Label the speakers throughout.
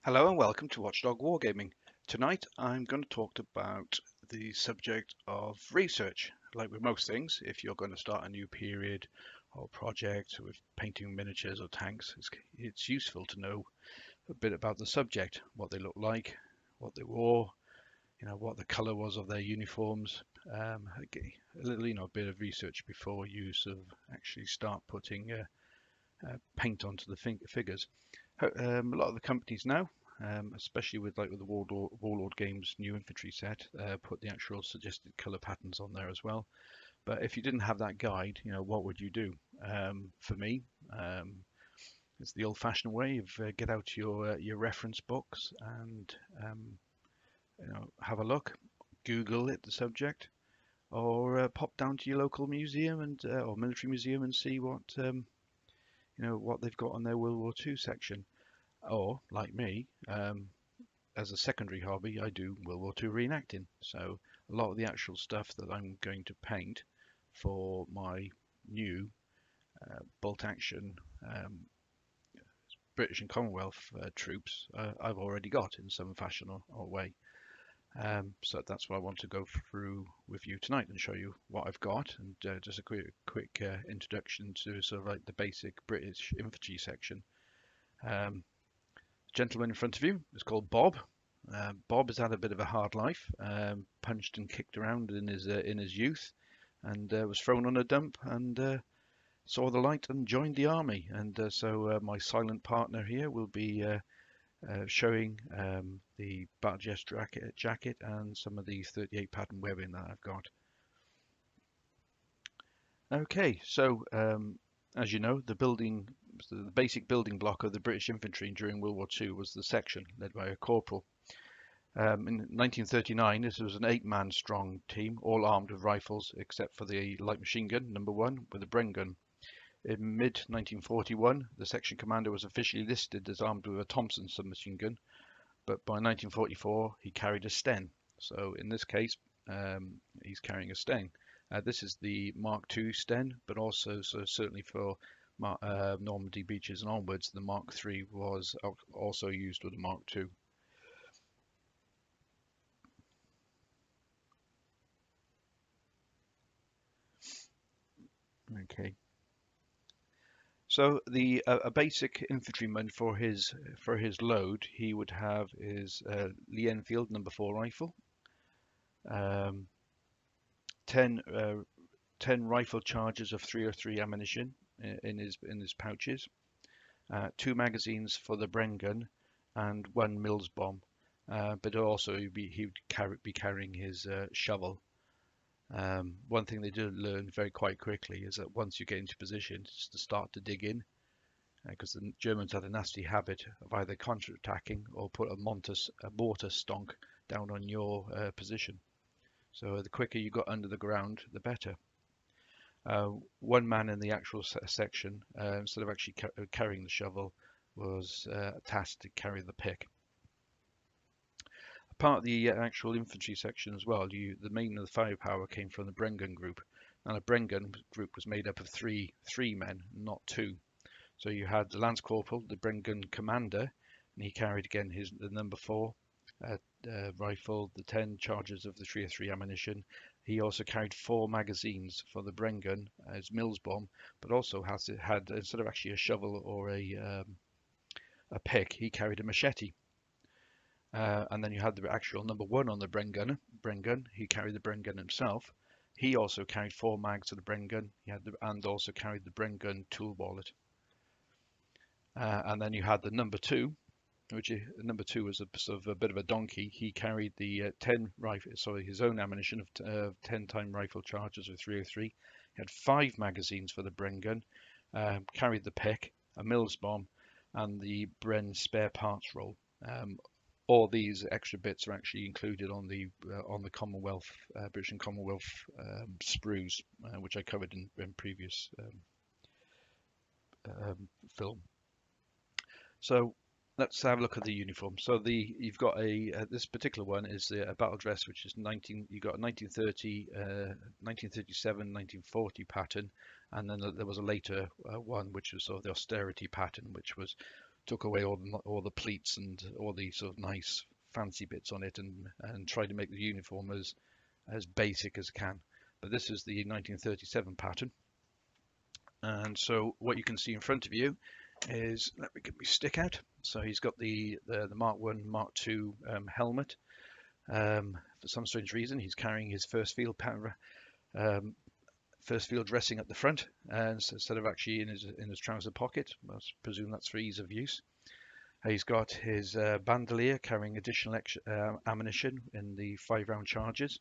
Speaker 1: Hello and welcome to Watchdog Wargaming. Tonight I'm going to talk about the subject of research. Like with most things, if you're going to start a new period or project with painting miniatures or tanks, it's useful to know a bit about the subject, what they look like, what they wore, what the colour was of their uniforms. A little, bit of research before you sort of actually start putting paint onto the figures. A lot of the companies now, especially with the Warlord Games new infantry set, put the actual suggested color patterns on there as well. But if you didn't have that guide, what would you do? For me, it's the old-fashioned way of get out your reference books and have a look, Google it, the subject, or pop down to your local museum and or military museum and see what they've got on their World War II section. Or, like me, as a secondary hobby, I do World War II reenacting. So a lot of the actual stuff that I'm going to paint for my new bolt action British and Commonwealth troops, I've already got in some fashion or way. So that's what I want to go through with you tonight and show you what I've got, and just a quick introduction to sort of like the basic British infantry section. Gentleman in front of you is called Bob. Bob has had a bit of a hard life, punched and kicked around in his youth, and was thrown on a dump and saw the light and joined the army. And so my silent partner here will be showing the Battledress jacket and some of the 38 pattern webbing that I've got. Okay, so as you know, the basic building block of the British infantry during World War II was the section led by a corporal. In 1939, this was an 8-man strong team, all armed with rifles except for the light machine gun, number 1, with a Bren gun. In mid-1941, the section commander was officially listed as armed with a Thompson submachine gun, but by 1944, he carried a Sten. So in this case, he's carrying a Sten. This is the Mark II Sten, but also certainly for Normandy beaches and onwards, the Mark III was also used with the Mark II. Okay. So a basic infantryman for his load, he would have his Lee Enfield number 4 rifle, um, 10 10 rifle charges of 303 ammunition in his pouches, 2 magazines for the Bren gun, and 1 Mills bomb. But also he would be carrying his shovel. One thing they did learn very quite quickly is that once you get into position, just to start to dig in, because the Germans had a nasty habit of either counter-attacking or put a mortar stonk down on your position. So the quicker you got under the ground, the better. One man in the actual section, instead of actually carrying the shovel, was tasked to carry the pick. Part of the actual infantry section as well, the main of the firepower came from the Bren gun group. And a Bren gun group was made up of three men, not 2. So you had the Lance Corporal, the Bren gun commander, and he carried again the number 4 rifle, the 10 charges of the 303 ammunition. He also carried 4 magazines for the Bren gun as Mills bomb, but also had instead of actually a shovel or a pick, he carried a machete. And then you had the actual number 1 on the Bren gun. He carried the Bren gun himself. He also carried 4 mags of the Bren gun. And also carried the Bren gun tool wallet. And then you had the number 2, number 2 was sort of a bit of a donkey. He carried the 10 rifle, sorry, his own ammunition of 10 time rifle charges of 303. He had 5 magazines for the Bren gun, carried the pick, a Mills bomb, and the Bren spare parts roll. All these extra bits are actually included on the Commonwealth, British and Commonwealth sprues, which I covered in previous film. So let's have a look at the uniform. So you've got this particular one is a Battledress, which is you got a 1930, 1937, 1940 pattern, and then there was a later one which was sort of the austerity pattern, which was took away all the pleats and all the sort of nice fancy bits on it, and tried to make the uniform as basic as can. But this is the 1937 pattern, and so what you can see in front of you is, let me get my stick out. So he's got the Mark 1, Mark 2 helmet. For some strange reason, he's carrying his first field dressing at the front, and so instead of actually in his trouser pocket. I presume that's for ease of use. He's got his bandolier carrying additional ammunition in the 5-round charges.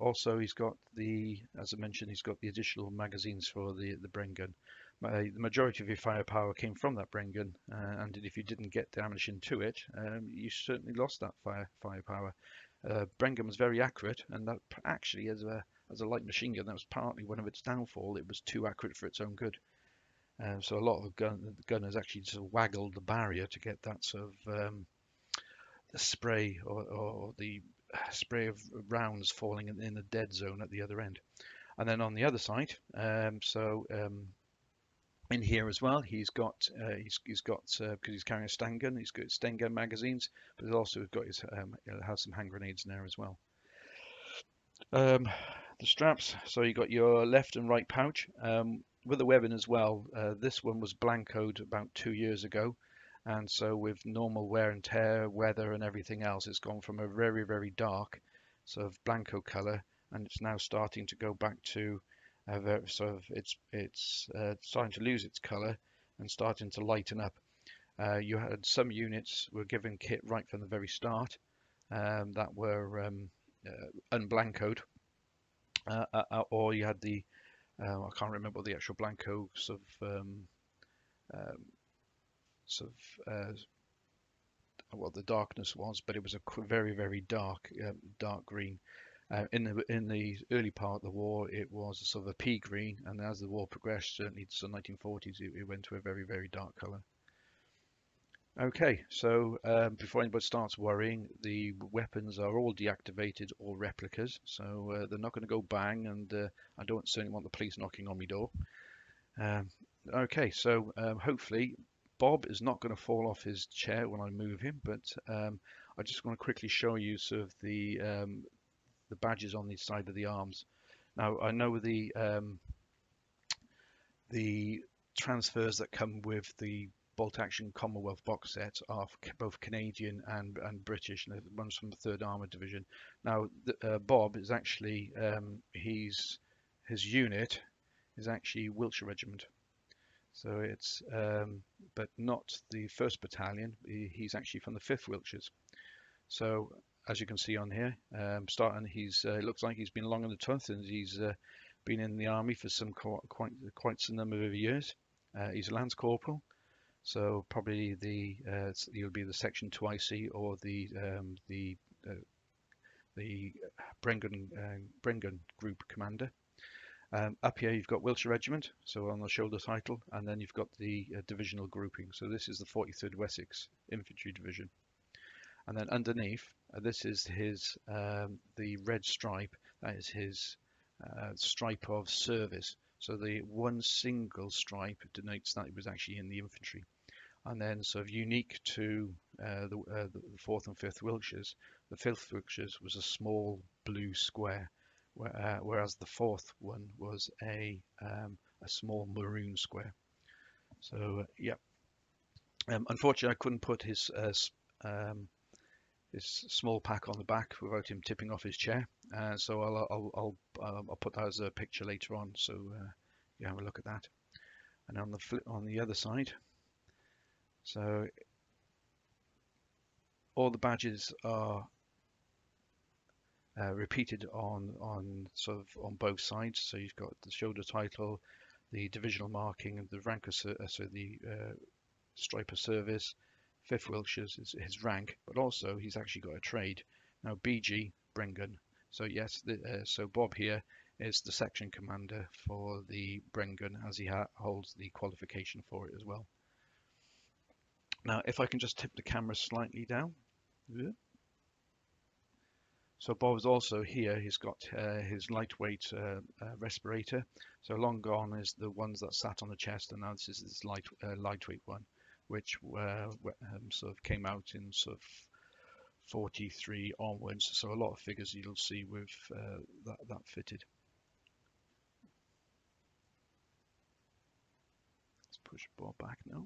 Speaker 1: Also, he's got as I mentioned, he's got the additional magazines for the Bren gun. The majority of your firepower came from that Bren gun, and if you didn't get the ammunition to it, you certainly lost that firepower. Bren gun was very accurate, and that actually, as a light machine gun, that was partly one of its downfall. It was too accurate for its own good. So a lot of gunners actually sort of waggled the barrier to get that sort of the spray or the spray of rounds falling in the dead zone at the other end. And then on the other side, in here as well, he's got because he's carrying a Sten gun, he's got Sten gun magazines, but he's also got his has some hand grenades in there as well. The straps, so you got your left and right pouch with the webbing as well. This one was blancoed about 2 years ago, and so with normal wear and tear, weather, and everything else, it's gone from a very, very dark sort of blanco color, and it's now starting to go back to sort of it's starting to lose its color and starting to lighten up. You had some units were given kit right from the very start that were unblancoed, or you had the I can't remember what the actual blanco what the darkness was, but it was a very, very dark green. In the early part of the war, it was sort of a pea green, and as the war progressed, certainly to the 1940s, it went to a very, very dark color. Okay, so before anybody starts worrying, the weapons are all deactivated, all replicas, so they're not going to go bang, and I don't certainly want the police knocking on my door. Okay, so hopefully Bob is not going to fall off his chair when I move him, but I just want to quickly show you sort of the badges on the side of the arms. Now I know the transfers that come with the Bolt Action Commonwealth box set are both Canadian and British, and it runs from the 3rd Armoured Division. Now Bob is actually his unit is actually Wiltshire Regiment. So it's, but not the 1st Battalion. He's actually from the 5th Wiltshires. So as you can see on here, it looks like he's been long in the tooth, and he's been in the army for quite some number of years. He's a Lance Corporal, so probably he'll be the Section 2IC or the Bren Group Commander. Up here you've got Wiltshire Regiment, so on the shoulder title, and then you've got the divisional grouping. So this is the 43rd Wessex Infantry Division. And then underneath, this is his the red stripe. That is his stripe of service. So the one single stripe denotes that he was actually in the infantry. And then sort of unique to the 4th and 5th Wiltshires, the 5th Wiltshires was a small blue square, whereas the 4th one was a small maroon square. So yeah, unfortunately I couldn't put his small pack on the back without him tipping off his chair. So I'll put that as a picture later on, so you have a look at that. And on the other side, so all the badges are repeated on both sides. So you've got the shoulder title, the divisional marking, and the rank of the stripe of service. 5th Wiltshires is his rank, but also he's actually got a trade. Now BG, Bren gun. So yes, so Bob here is the section commander for the Bren gun, as he holds the qualification for it as well. Now if I can just tip the camera slightly down. So Bob's also here. He's got his lightweight respirator. So long gone is the ones that sat on the chest, and now this is his lightweight one, which sort of came out in sort of 43 onwards. So a lot of figures you'll see with that fitted. Let's push Bob back now.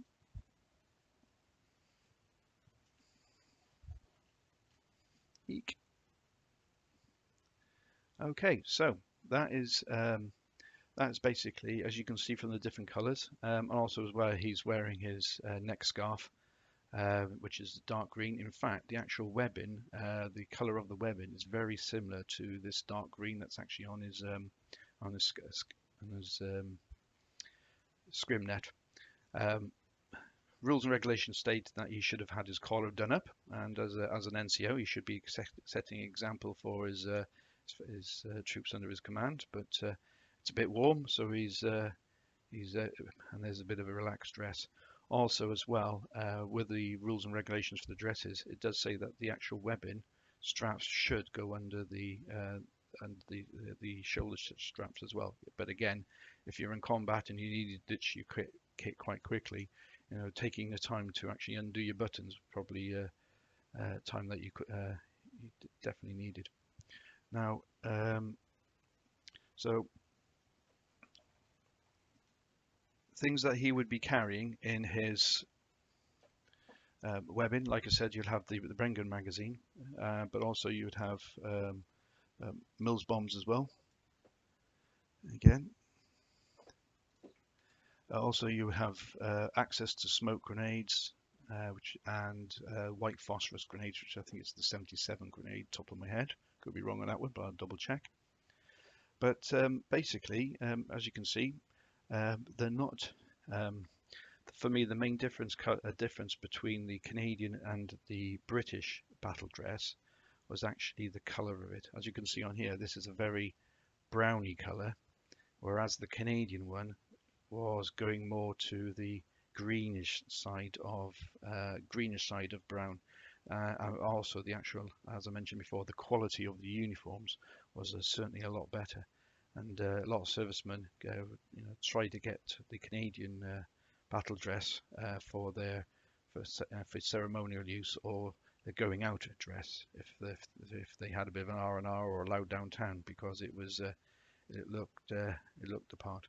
Speaker 1: Eek. Okay, so that is that's basically, as you can see from the different colours, and also as well, he's wearing his neck scarf, which is dark green. In fact, the actual webbing, the colour of the webbing is very similar to this dark green that's actually on his scrim net. Rules and regulations state that he should have had his collar done up, and as an NCO, he should be setting example for his troops under his command. But it's a bit warm, so he's and there's a bit of a relaxed dress. Also, as well, with the rules and regulations for the dresses, it does say that the actual webbing straps should go under the shoulder straps as well. But again, if you're in combat and you need to ditch your kit quite quickly, you know, taking the time to actually undo your buttons probably time that you definitely needed. Now, so things that he would be carrying in his webbing, like I said, you'll have the Bren gun magazine, but also you would have Mills bombs as well. Again, also you have access to smoke grenades, and white phosphorus grenades, which I think is the 77 grenade, top of my head. Could be wrong on that one, but I'll double check. But basically, as you can see, they're not. For me, the main difference between the Canadian and the British battle dress was actually the colour of it. As you can see on here, this is a very browny colour, whereas the Canadian one was going more to the greenish side of brown. And also the actual, as I mentioned before, the quality of the uniforms was certainly a lot better. And a lot of servicemen, try to get the Canadian battle dress for ceremonial use, or the going out dress if they had a bit of an R&R or allowed downtown, because it was it looked the part.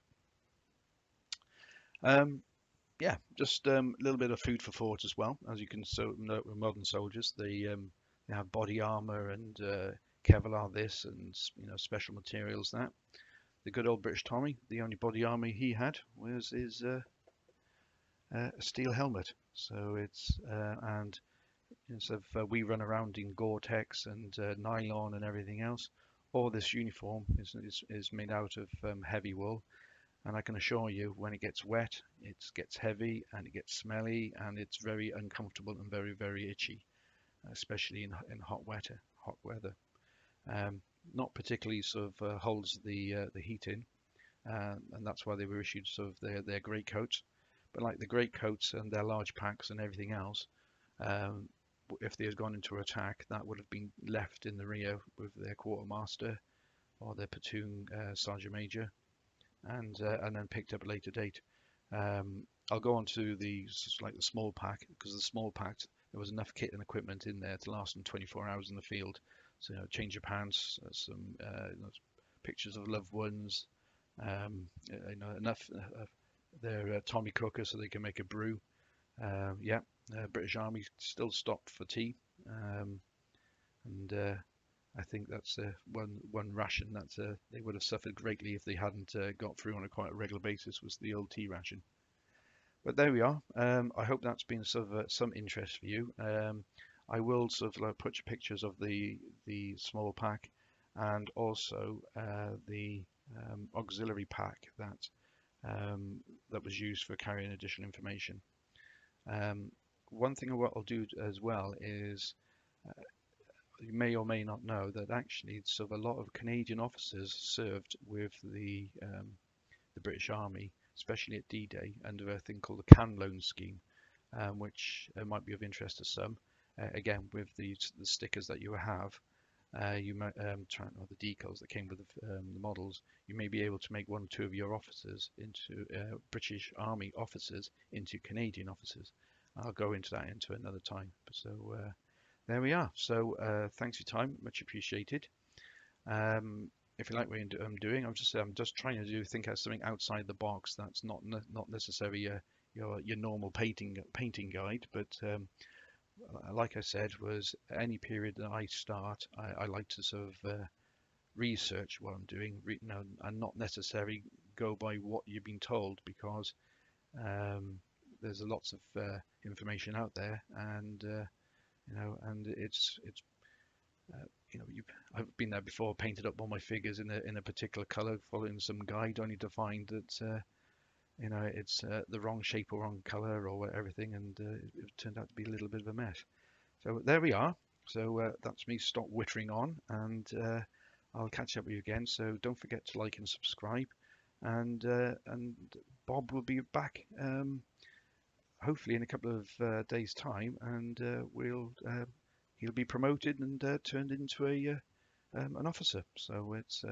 Speaker 1: Yeah, just a little bit of food for thought as well. As you can note with modern soldiers, they have body armor and Kevlar this, and special materials that. The good old British Tommy, the only body armor he had was his a steel helmet. So it's and instead of we run around in Gore-Tex and nylon and everything else, all this uniform is made out of heavy wool. And I can assure you, when it gets wet, it gets heavy and it gets smelly, and it's very uncomfortable and very, very itchy, especially in hot weather. Not particularly sort of holds the heat in, and that's why they were issued sort of their great coats. But like the great coats and their large packs and everything else, if they had gone into attack, that would have been left in the rear with their quartermaster or their platoon sergeant major, and then picked up at a later date. I'll go on to the small pack, because the small pack, there was enough kit and equipment in there to last them 24 hours in the field. So change of pants, some pictures of loved ones, enough their Tommy cooker so they can make a brew. British Army still stopped for tea, and I think that's one ration that they would have suffered greatly if they hadn't got through on a quite a regular basis, was the old tea ration. But there we are. I hope that's been sort of some interest for you. I will sort of put pictures of the small pack, and also the auxiliary pack that was used for carrying additional information. One thing I'll do as well is, you may or may not know that actually sort of a lot of Canadian officers served with the British Army, especially at D-Day, under a thing called the Can Loan Scheme, which might be of interest to some. Again, with the stickers that you have, you might or the decals that came with the models. You may be able to make one or two of your officers into British Army officers into Canadian officers. I'll go into that into another time. So there we are. So thanks for your time, much appreciated. If you like what I'm doing, I'm just trying to think of something outside the box that's not necessarily your normal painting guide, but like I said, was any period that I start, I like to sort of research what I'm doing, and not necessarily go by what you've been told, because there's lots of information out there, and and it's I've been there before, painted up all my figures in a particular color, following some guide, only to find that it's the wrong shape or wrong color or everything, and it turned out to be a little bit of a mess. So there we are. So that's me stop wittering on, and I'll catch up with you again. So don't forget to like and subscribe, and Bob will be back hopefully in a couple of days' time, and he'll be promoted and turned into an officer. So it's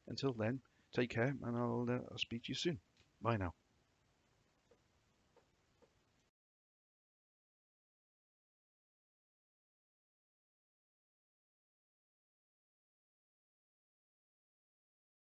Speaker 1: until then, take care, and I'll speak to you soon. Bye now.